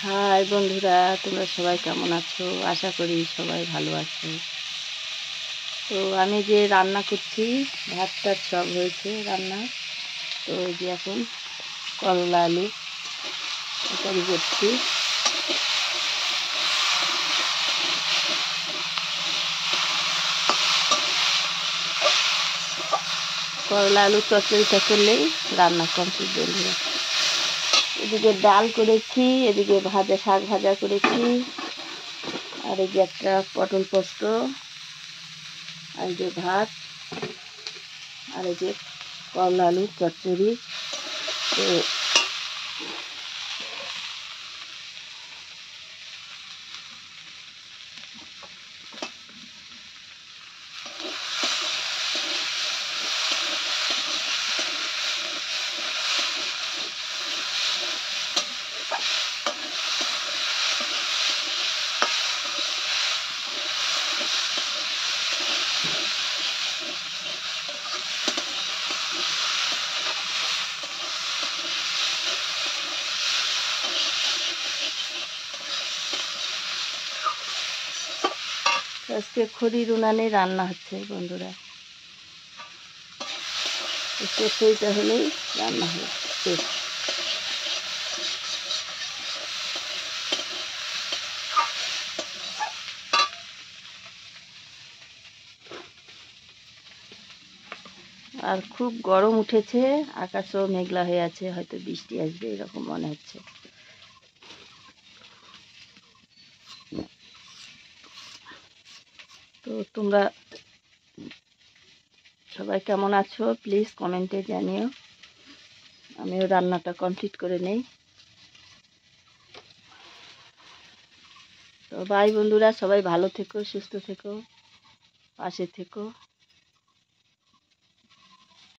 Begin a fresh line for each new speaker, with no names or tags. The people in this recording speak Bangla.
হাই বন্ধুরা, তোমরা সবাই কেমন আছো? আশা করি সবাই ভালো আছো। তো আমি যে রান্না করছি, ভাত টাত সব হয়েছে রান্না। তো এই যে এখন করলা আলু তরকারি করছি। করলা আলু তরকারিটা করলেই রান্না কমপ্লিট বন্ধুরা। এদিকে ডাল করেছি, এদিকে শাক ভাজা করেছি, আর এই যে একটা পটল পোস্ত, আর এই যে ভাত, আর এই যে করলা আলুর চচ্চড়ি। তো আজকে খড়ির উনানে রান্না হচ্ছে বন্ধুরা। সেইটা হলেই রান্না হচ্ছে। আর খুব গরম উঠেছে, আকাশও মেঘলা হয়ে আছে, হয়তো বৃষ্টি আসবে এরকম মনে হচ্ছে। তো তোমরা সবাই কেমন আছো প্লিজ কমেন্টে জানিও। আমিও রান্নাটা কমপ্লিট করে নেই। তো বাই বন্ধুরা, সবাই ভালো থেকো, সুস্থ থেকো, পাশে থেকো।